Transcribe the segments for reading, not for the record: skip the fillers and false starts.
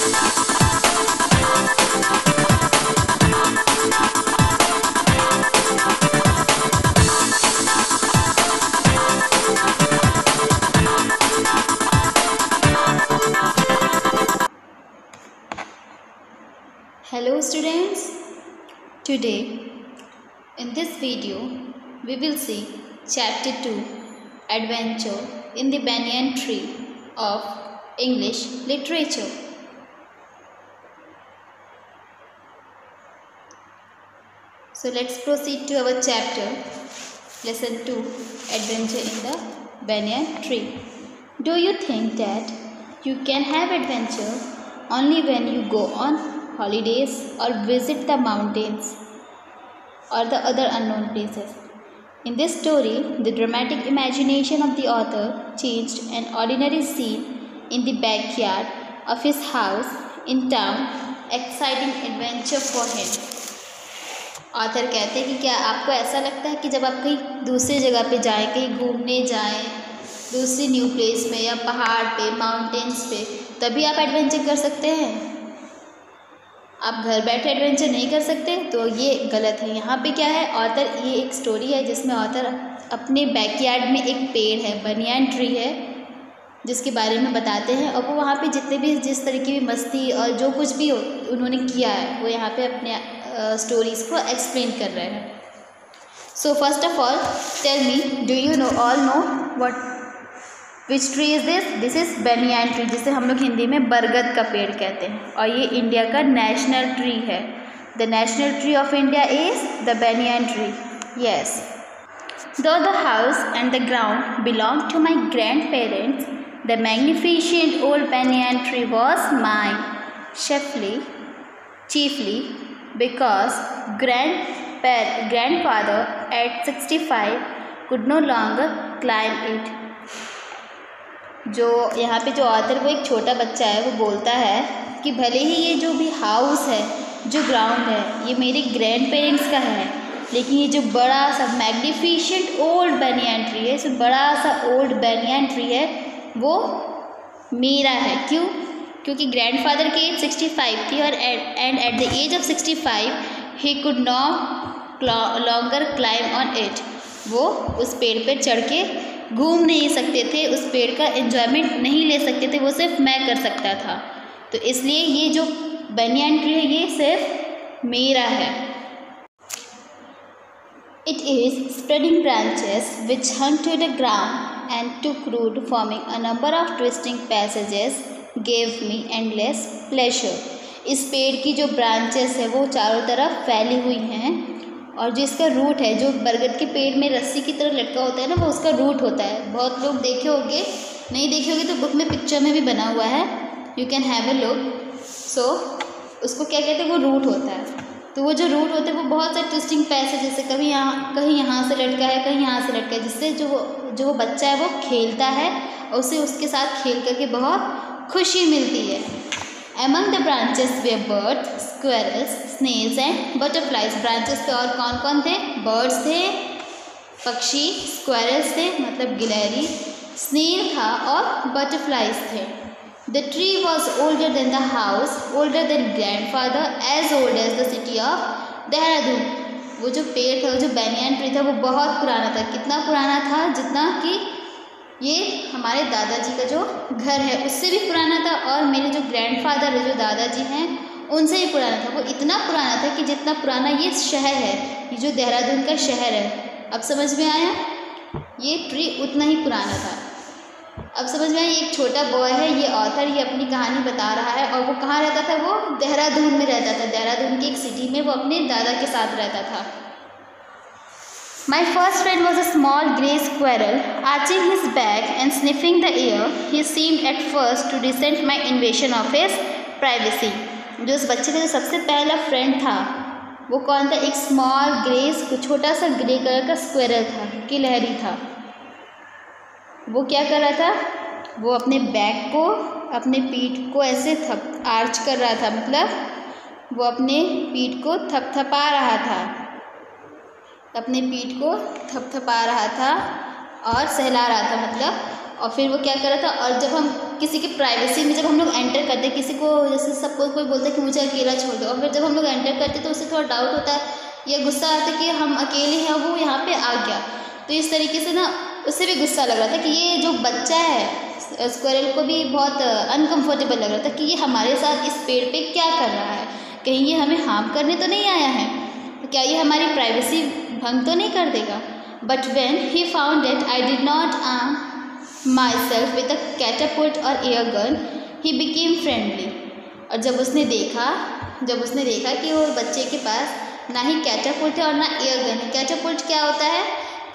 Hello students, today in this video we will see chapter 2 Adventure in the Banyan Tree of English Literature. So let's proceed to our chapter lesson 2 Adventure in the Banyan Tree. Do you think that you can have adventure only when you go on holidays or visit the mountains or the other unknown places? In this story, the dramatic imagination of the author changed an ordinary scene in the backyard of his house in town, exciting adventure for him. Author कहते हैं कि क्या आपको ऐसा लगता है कि जब आप कहीं दूसरी जगह पे जाएं, कहीं घूमने जाएं, दूसरी न्यू प्लेस में या पहाड़ पे, माउंटेन्स पे, तभी आप एडवेंचर कर सकते हैं? आप घर बैठे एडवेंचर नहीं कर सकते? तो ये गलत है। यहाँ पे क्या है, ऑथर, ये एक स्टोरी है जिसमें ऑथर अपने बैकयार्ड में एक पेड़ है, बनियान ट्री है, जिसके बारे में बताते हैं, और वो वहाँ पे जितने भी जिस तरह की भी मस्ती और जो कुछ भी उन्होंने किया है वो यहाँ पे अपने स्टोरीज़ को एक्सप्लेन कर रहे हैं। So first of all tell me, do you know all know what which tree is this? This is banyan tree, जिसे हम लोग हिंदी में बरगद का पेड़ कहते हैं, और ये इंडिया का नेशनल ट्री है। The national tree of India is the banyan tree. Yes, though the house and the ground belong to my grandparents, the magnificent old banyan tree was mine, chiefly because grandfather at 65 could no longer climb it. जो यहाँ पे जो author, वो एक छोटा बच्चा है, वो बोलता है कि भले ही ये जो भी हाउस है, जो ग्राउंड है, ये मेरे ग्रैंड पेरेंट्स का है, लेकिन ये जो बड़ा सा मैग्निफिशेंट ओल्ड बनियान ट्री है, इस बड़ा सा ओल्ड बनियान ट्री है, वो मेरा है। क्यों? क्योंकि ग्रैंडफादर की एज 65 थी, और and at the age of 65 ही could not longer climb on it. वो उस पेड़ पर चढ़ के घूम नहीं सकते थे, उस पेड़ का एंजॉयमेंट नहीं ले सकते थे, वो सिर्फ मैं कर सकता था। तो इसलिए ये जो बनियान ट्री है, ये सिर्फ मेरा है। It is spreading branches which hung to the ground and took root, forming a number of twisting passages, gave me endless pleasure. इस पेड़ की जो ब्रांचेस है वो चारों तरफ फैली हुई हैं, और जो इसका रूट है, जो बरगद के पेड़ में रस्सी की तरह लटका होता है ना, वो उसका रूट होता है। बहुत लोग देखे होंगे, नहीं देखे होंगे तो बुक में पिक्चर में भी बना हुआ है, you can have a look. So उसको क्या कहते हैं, वो रूट होता है। तो वो जो रूट होते हैं वो बहुत सारे ट्विस्टिंग पैसेज, जैसे कभी कहीं यहाँ से लटका है, कहीं यहाँ से लटका है, जिससे जो बच्चा है वो खेलता है और उसे उसके साथ खेल करके बहुत खुशी मिलती है। Among the branches were birds, squirrels, snails and butterflies. Branches पे और कौन कौन थे? बर्ड्स थे, पक्षी, स्क्वेरल्स थे मतलब गिलहरी, स्नेल था और बटरफ्लाइज थे। The tree was older than the house, older than grandfather, as old as the city of Dehradun. वो जो पेड़ था, वो जो बनियान ट्री था, वो बहुत पुराना था। कितना पुराना था? जितना कि ये हमारे दादाजी का जो घर है उससे भी पुराना था, और मेरे जो ग्रैंडफादर है, जो दादाजी हैं, उनसे भी पुराना था। वो इतना पुराना था कि जितना पुराना ये शहर है, ये जो देहरादून का शहर है। अब समझ में आया? ये ट्री उतना ही पुराना था। अब समझ में आया? एक छोटा बॉय है, ये ऑथर, ये अपनी कहानी बता रहा है, और वो कहाँ रहता था? वो देहरादून में रहता था। देहरादून की एक सिटी में वो अपने दादा के साथ रहता था। My first friend was a small grey squirrel, arching his back and sniffing the air. He seemed at first to resent my invasion of his privacy. जो उस बच्चे का जो सबसे पहला फ्रेंड था, वो कौन था? एक स्मॉल ग्रे, छोटा सा ग्रे कलर का स्क्विरल था, गिलहरी था। वो क्या कर रहा था? वो अपने बैक को, अपने पीठ को ऐसे आर्च कर रहा था, मतलब वो अपने पीठ को थपथपा रहा था, अपने पीठ को थपथपा रहा था और सहला रहा था मतलब। और फिर वो क्या कर रहा था, और जब हम किसी की प्राइवेसी में जब हम लोग एंटर करते हैं, किसी को जैसे सबको कोई बोलता है कि मुझे अकेला छोड़ दो, और फिर जब हम लोग एंटर करते हैं तो उससे थोड़ा डाउट होता है या गुस्सा आता है कि हम अकेले हैं, वो यहाँ पे आ गया। तो इस तरीके से ना उससे भी गुस्सा लग रहा था कि ये जो बच्चा है, स्क्वायरल को भी बहुत अनकम्फर्टेबल लग रहा था कि ये हमारे साथ इस पेड़ पे क्या कर रहा है, कहीं ये हमें हार्म करने तो नहीं आया है, तो क्या ये हमारी प्राइवेसी भंग तो नहीं कर देगा। But when he found that I did not arm myself with a catapult और air gun, he became friendly. और जब उसने देखा कि वो बच्चे के पास ना ही कैटापुल्ट है और ना एयर गन है। कैटापुल्ट क्या होता है?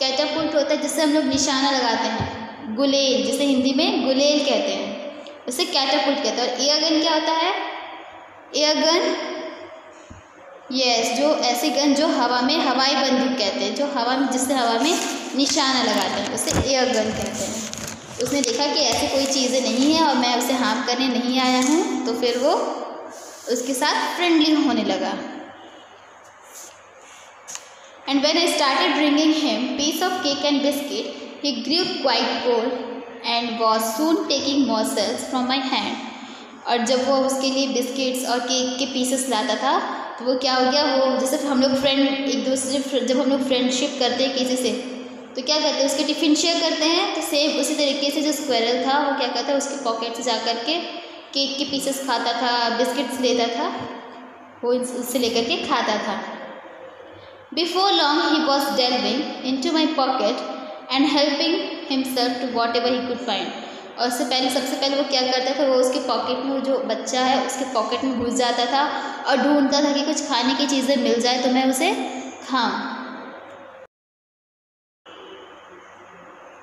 कैटापुल्ट होता है जिससे हम लोग निशाना लगाते हैं, गुलेल, जिसे हिंदी में गुलेल कहते हैं, उसे कैटापुल्ट कहते हैं। और एयर गन क्या होता है? एयर गन, यस, जो ऐसी गन जो हवा में, हवाई बंदूक कहते हैं, जो हवा में, जिससे हवा में निशाना लगाते हैं, उसे एयर गन कहते हैं। उसने देखा कि ऐसी कोई चीज़ें नहीं है और मैं उसे हार्म करने नहीं आया हूँ, तो फिर वो उसके साथ फ्रेंडली होने लगा। And when I started bringing him piece of cake and biscuit, he grew quite cold and was soon taking morsels from my hand. और जब वो उसके लिए बिस्किट्स और केक के पीसेस लाता था तो वो क्या हो गया, वो जैसे हम लोग फ्रेंड एक दूसरे, जब हम लोग फ्रेंडशिप करते हैं किसी से तो क्या करते हैं, उसके टिफ़िन शेयर करते हैं। तो सेम उसी तरीके से जो स्क्वायरल था वो क्या करता है, उसके पॉकेट से जा कर के केक के पीसेस खाता था, बिस्किट्स लेता था, वो उससे लेकर के खाता था। Before long he was delving into my pocket and helping himself to whatever he could find. और सबसे पहले वो क्या करता था, वो उसके पॉकेट में, वो जो बच्चा है उसके पॉकेट में घुस जाता था और ढूंढता था कि कुछ खाने की चीज़ें मिल जाए तो मैं उसे खाऊं।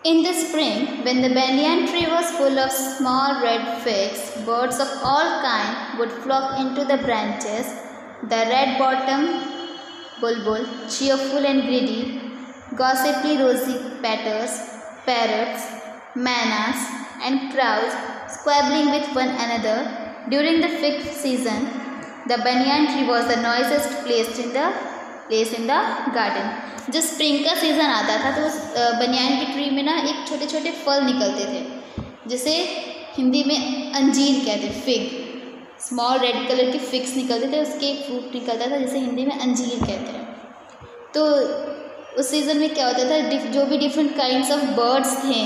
In the spring, when the banyan tree was full of small red figs, birds of all kinds would flock into the branches. The red-bottomed bulbul, cheerful and greedy, gossipy rosy parrots, manas, and crows squabbling with one another. During the fig season, the banyan tree was the noisiest place in the garden. जब spring का season आता था तो उस बनियान की tree में ना एक छोटे छोटे फल निकलते थे, जिसे हिंदी में अंजीर कहते हैं, फिग। स्मॉल रेड कलर के फिग्स निकलते थे, उसके एक फ्रूट निकलता था जिसे हिंदी में अंजीर कहते हैं। तो उस सीज़न में क्या होता था, जो भी डिफरेंट काइंड्स ऑफ बर्ड्स थे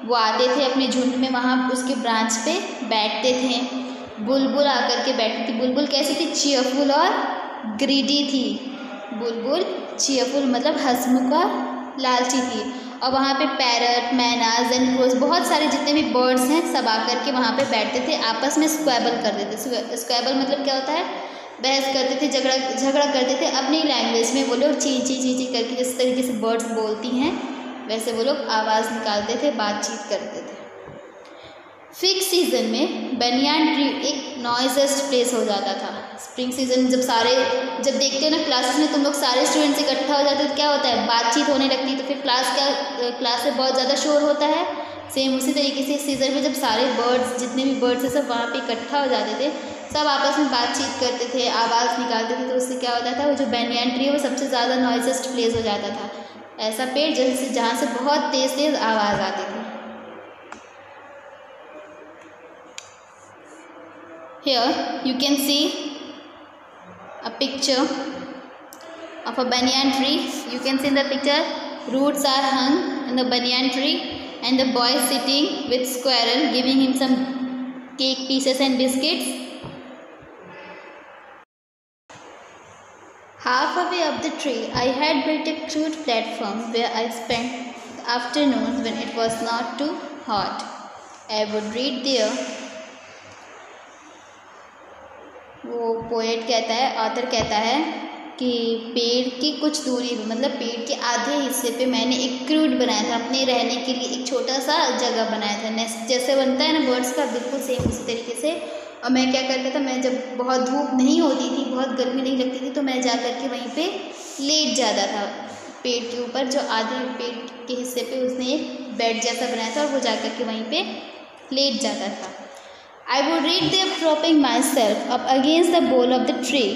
वो आते थे अपने झुंड में, वहाँ उसके ब्रांच पे बैठते थे। बुलबुल आकर के बैठती थी। बुलबुल कैसी थी? चीयरफुल और ग्रीडी थी। बुलबुल चीयरफुल मतलब हंसमुख और लालची थी। और वहाँ पे पैरट, मैनाज एंड क्रोज, बहुत सारे जितने भी बर्ड्स हैं सब आकर के वहाँ पे बैठते थे, आपस में स्क्वैबल करते थे। स्क्वैबल मतलब क्या होता है? बहस करते थे, झगड़ा करते थे अपनी लैंग्वेज में। वो लोग ची ची ची ची करके जिस तरीके से बर्ड्स बोलती हैं वैसे वो लोग आवाज़ निकालते थे, बातचीत करते थे। फिग सीज़न में बनियान ट्री एक नॉइजेस्ट प्लेस हो जाता था। स्प्रिंग सीज़न जब देखते हो ना क्लासेस में तुम लोग सारे स्टूडेंट्स इकट्ठा हो जाते तो क्या होता है, बातचीत होने लगती है, तो फिर क्लास में बहुत ज़्यादा शोर होता है। सेम उसी तरीके से इस सीज़न में जब सारे बर्ड्स, जितने भी बर्ड्स हैं सब वहाँ पे इकट्ठा हो जाते थे, सब आपस में बातचीत करते थे, आवाज़ निकालते थे, तो उससे क्या होता था, वो जो बनियान ट्री है वो सबसे ज़्यादा नॉइजेस्ट प्लेस हो जाता था। ऐसा पेड़ जहाँ से बहुत तेज़ आवाज़ आती थी। Here you can see a picture of a banyan tree. You can see in the picture roots are hung in the banyan tree and the boy sitting with squirrel giving him some cake pieces and biscuits. Halfway up the tree I had built a crude platform where I spent the afternoons when it was not too hot. I would read there. वो poet कहता है, author कहता है कि पेड़ की कुछ दूरी पे, मतलब पेड़ के आधे हिस्से पे मैंने एक क्रूड बनाया था, अपने रहने के लिए एक छोटा सा जगह बनाया था। नेस्ट जैसे बनता है ना बर्ड्स का, बिल्कुल सेम उसी तरीके से। और मैं क्या करता था, मैं जब बहुत धूप नहीं होती थी, बहुत गर्मी नहीं लगती थी, तो मैं जा कर के वहीं पे लेट जाता था पेड़ के ऊपर। जो आधे पेड़ के हिस्से पे उसने एक बेड जैसा बनाया था और वो जा कर के वहीं पे लेट जाता था। I would read there propping myself up against the bole of the tree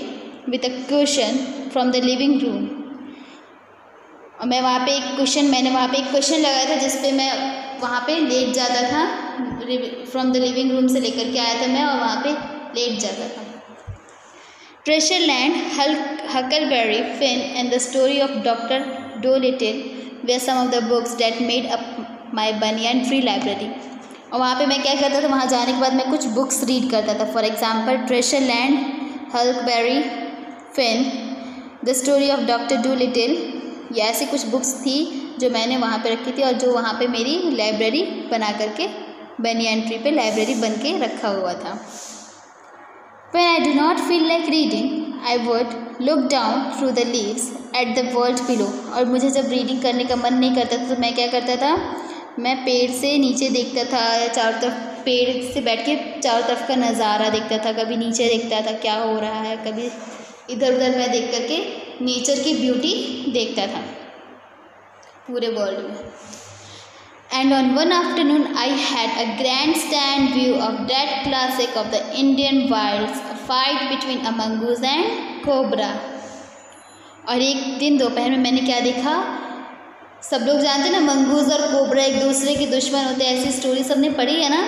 with a cushion from the living room. और मैंने वहाँ पे एक क्वेश्चन लगाया था जिस पे मैं वहाँ पे लेट जाता था फ्रॉम द लिविंग रूम से लेकर के आया था मैं, और वहाँ पे लेट जाता था। Treasure Land, Huckleberry Finn and the story of Doctor Dolittle were some of the books that made up my banyan tree library. और वहाँ पे मैं क्या करता था, वहाँ जाने के बाद मैं कुछ बुक्स रीड करता था। For example Treasure Land, Huckleberry Finn, the story of Doctor Dolittle, ये ऐसी कुछ बुक्स थी जो मैंने वहाँ पे रखी थी और जो वहाँ पे मेरी लाइब्रेरी बना करके बनियान ट्री पे लाइब्रेरी बन के रखा हुआ था। When I do not feel like reading, I would look down through the leaves at the world below। और मुझे जब रीडिंग करने का मन नहीं करता था तो मैं क्या करता था, मैं पेड़ से नीचे देखता था, या चारों तरफ पेड़ से बैठ के चारों तरफ का नज़ारा देखता था। कभी नीचे देखता था क्या हो रहा है, कभी इधर उधर मैं देख करके नेचर की ब्यूटी देखता था पूरे वर्ल्ड में। And on one afternoon I had a grandstand view of that classic of the Indian wilds, a fight between a mongoose and cobra। और एक दिन दोपहर में मैंने क्या देखा, सब लोग जानते हैं ना मंगूज और कोबरा एक दूसरे के दुश्मन होते हैं, ऐसी स्टोरी सबने पढ़ी है ना।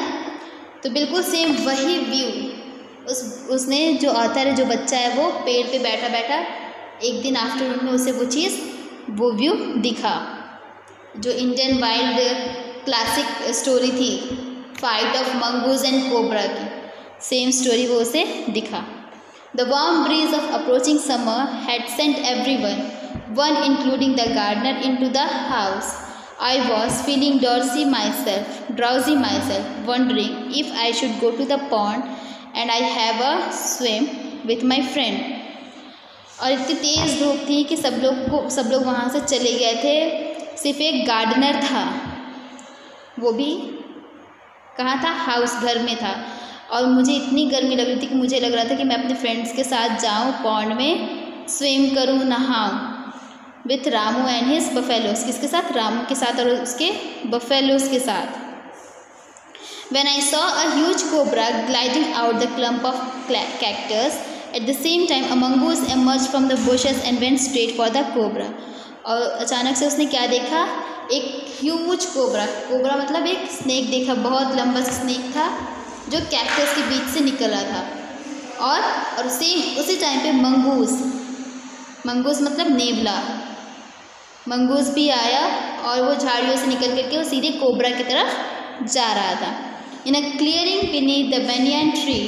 तो बिल्कुल सेम वही व्यू उसने जो ऑथर है, जो बच्चा है, वो पेड़ पे बैठा बैठा एक दिन आफ्टरनून में उसे वो व्यू दिखा, जो इंडियन वाइल्ड क्लासिक स्टोरी थी, fight of mongoose and cobra की, सेम स्टोरी वो उसे दिखा। The warm breeze of approaching summer had sent everyone, one including the gardener, into the house। I was feeling drowsy myself, wondering if I should go to the pond and I have a swim with my friend। और इतनी तेज़ धूप थी कि सब लोग वहाँ से चले गए थे, सिर्फ एक गार्डनर था, वो भी कहाँ था, हाउस, घर में था। और मुझे इतनी गर्मी लग रही थी कि मुझे लग रहा था कि मैं अपने फ्रेंड्स के साथ जाऊँ, पॉन्ड में स्विम करूँ, नहाऊँ with Ramu and his buffaloes. किसके साथ, रामू के साथ और उसके बफेलोस के साथ। When I saw a huge cobra gliding out the clump of cactus, at the same time a mongoose emerged from the bushes and went straight for the cobra। और अचानक से उसने क्या देखा, एक ह्यूज कोबरा मतलब एक स्नेक देखा, बहुत लंबा स्नेक था जो कैक्टस के बीच से निकल रहा था। और सेम उसी टाइम पे मंगूस मतलब नेवला, मंगूस भी आया और वो झाड़ियों से निकल करके वो सीधे कोबरा की तरफ जा रहा था। In a clearing beneath the banyan tree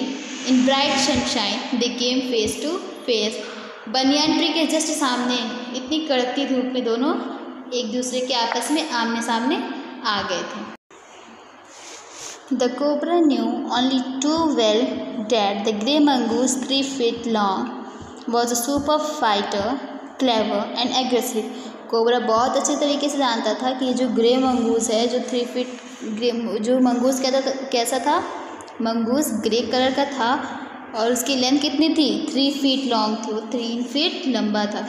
in bright sunshine they came face to face। Banyan tree के जस्ट सामने इतनी कड़कती धूप में दोनों एक दूसरे के आपस में आमने सामने आ गए थे। The cobra knew only too well that the grey mongoose, 3 feet long, was a super fighter, clever and aggressive। Cobra बहुत अच्छे तरीके से जानता था कि ये जो ग्रे मंगूस है, जो 3 फीट जो मंगूस कैसा था, मंगूस ग्रे कलर का था और उसकी लेंथ कितनी थी, 3 फीट लॉन्ग थी, वो 3 फीट लंबा था।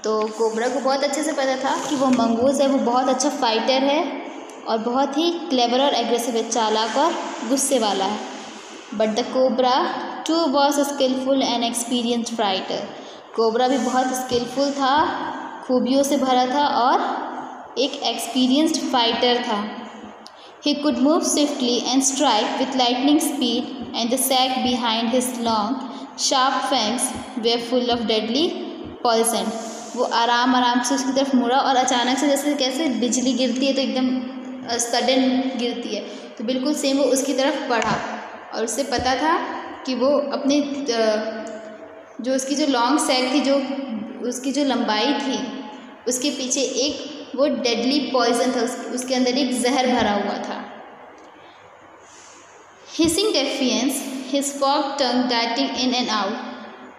तो कोबरा को बहुत अच्छे से पता था कि वो मंगूस है, वो बहुत अच्छा फाइटर है और बहुत ही क्लेवर और एग्रेसिव है, चालाक और गुस्से वाला है। But the cobra too was skilful and experienced fighter. Cobra भी बहुत स्किलफुल था, खूबियों से भरा था और एक एक्सपीरियंस्ड फाइटर था। He could move swiftly and strike with lightning speed, and the sack behind his long, sharp fangs were full of deadly poison। वो आराम से उसकी तरफ मुड़ा और अचानक से जैसे कैसे बिजली गिरती है तो एकदम सडन गिरती है, तो बिल्कुल सेम वो उसकी तरफ बढ़ा और उससे पता था कि वो अपने जो उसकी जो लॉन्ग सैक थी, जो उसकी जो लंबाई थी, उसके पीछे एक वो डेडली पॉइजन था, उसके अंदर एक जहर भरा हुआ था। Hissing defiance, his fork tongue darting in and out.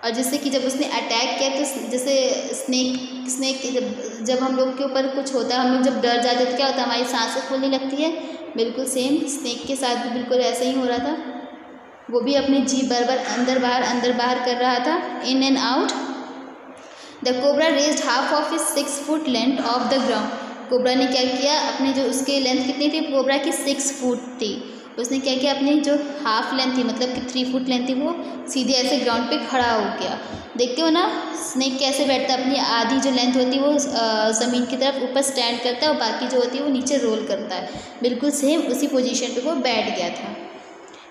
और जैसे कि जब उसने अटैक किया तो जैसे स्नेक जब हम लोग के ऊपर कुछ होता है, हम लोग जब डर जाते हैं तो क्या होता है, हमारी सांसें फूलने लगती है, बिल्कुल सेम स्नेक के साथ भी बिल्कुल ऐसा ही हो रहा था। वो भी अपनी जीभ बार अंदर बाहर कर रहा था, in and out. The cobra raised half of his 6 foot length of the ground. Cobra ने क्या किया, अपने जो उसके लेंथ कितनी थी कोबरा की 6 फुट थी, उसने क्या किया, अपनी जो हाफ लेंथ थी, मतलब कि 3 फुट लेंथ थी, वो सीधे ऐसे ग्राउंड पे खड़ा हो गया। देखते हो ना स्नेक कैसे बैठता है, अपनी आधी जो लेंथ होती है वो ज़मीन की तरफ ऊपर स्टैंड करता है और बाकी जो होती है वो नीचे रोल करता है। बिल्कुल सेम उसी पोजीशन पे वो बैठ गया था।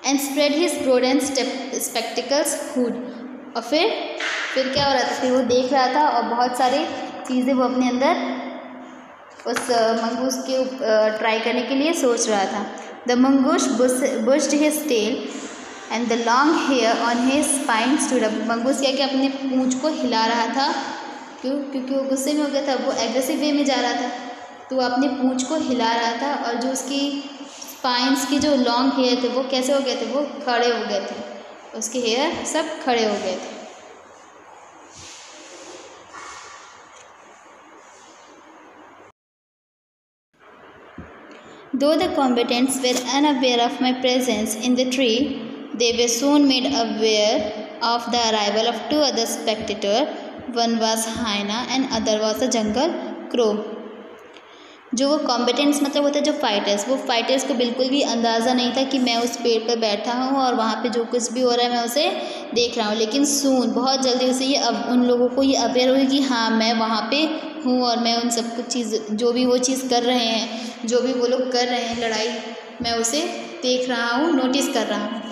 And spread his broad and spectacles hood. और फिर क्या हो रहा था, फिर वो देख रहा था और बहुत सारी चीज़ें वो अपने अंदर उस मंगूस के ट्राई करने के लिए सोच रहा था। The mongoose bushed his tail and the long hair on his spine stood up. Mongoose क्या कि अपने पूंछ को हिला रहा था, क्योंकि वो गुस्से में हो गया था, वो एग्रेसिव वे में जा रहा था, तो वो अपने पूंछ को हिला रहा था। और जो उसकी स्पाइंस की जो लॉन्ग हेयर थे वो कैसे हो गए थे, वो खड़े हो गए थे, उसके हेयर सब खड़े हो गए थे। Though the combatants were unaware of my presence in the tree, they were soon made aware of the arrival of 2 other spectators. One was hyena and other was a jungle crow. जो वो कॉम्बेटेंट्स मतलब होता है जो fighters, वो fighters को बिल्कुल भी अंदाज़ा नहीं था कि मैं उस पेड़ पर बैठा हूँ और वहाँ पे जो कुछ भी हो रहा है मैं उसे देख रहा हूँ। लेकिन सून बहुत जल्दी उसे ये उन लोगों को ये अवेयर हुई कि हाँ मैं वहाँ पे हूँ और मैं उन सब कुछ चीज़ जो भी वो चीज़ कर रहे हैं, जो भी वो लोग कर रहे हैं लड़ाई, मैं उसे देख रहा हूँ, नोटिस कर रहा हूँ।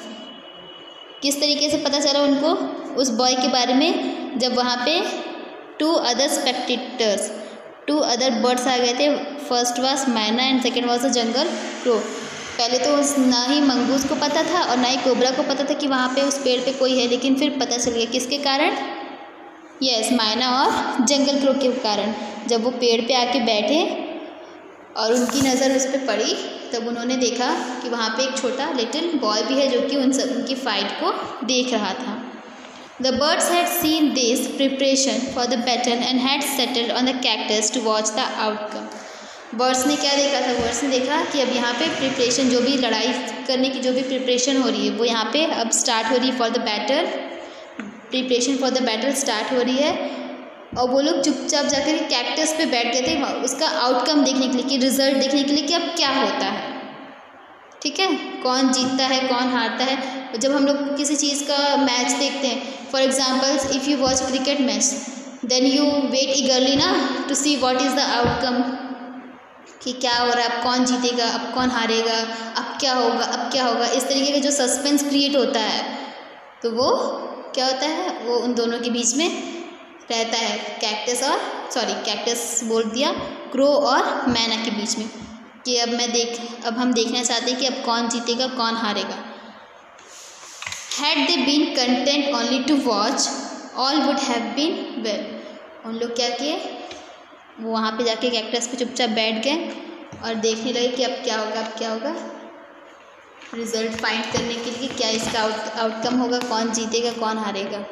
किस तरीके से पता चला उनको उस बॉय के बारे में, जब वहाँ पे 2 अदर स्पेक्टेटर्स, 2 अदर बर्ड्स आ गए थे। फर्स्ट वाज मैना and second was a jungle crow. पहले तो ना ही मंगूस को पता था और ना ही कोबरा को पता था कि वहाँ पे उस पेड़ पे कोई है, लेकिन फिर पता चल गया किसके कारण, यस मैना और जंगल क्रो के कारण। जब वो पेड़ पे आके बैठे और उनकी नज़र उस पर पड़ी तब उन्होंने देखा कि वहाँ पे एक छोटा लिटिल बॉय भी है जो कि उनकी फ़ाइट को देख रहा था। The birds had seen this preparation for the battle and had settled on the cactus to watch the outcome. Birds ने क्या देखा था, बर्ड्स ने देखा कि अब यहाँ पे प्रिपरेशन, जो भी लड़ाई करने की जो भी प्रिपरेशन हो रही है वो यहाँ पे अब स्टार्ट हो रही है for the battle, preparation for the battle start हो रही है। और वो लोग चुपचाप जाकर कैक्टस पे बैठ गए थे उसका आउटकम देखने के लिए, कि रिजल्ट देखने के लिए कि अब क्या होता है, ठीक है, कौन जीतता है कौन हारता है। जब हम लोग किसी चीज़ का मैच देखते हैं, for example if you watch cricket match, then you wait eagerly ना to see what is the outcome, कि क्या हो रहा है, अब कौन जीतेगा, अब कौन हारेगा, अब क्या होगा, अब क्या होगा। इस तरीके का जो सस्पेंस क्रिएट होता है तो वो क्या होता है, वो उन दोनों के बीच में रहता है, कैक्टस बोल दिया, क्रो और मैना के बीच में, कि अब हम देखना चाहते हैं कि अब कौन जीतेगा कौन हारेगा। Had they been content only to watch, all would have been well. उन लोग क्या किए, वो वहाँ पे जाके कैक्टस पे चुपचाप बैठ गए और देखने लगे कि अब क्या होगा, रिजल्ट फाइंड करने के लिए क्या इसका आउटकम होगा, कौन जीतेगा कौन हारेगा।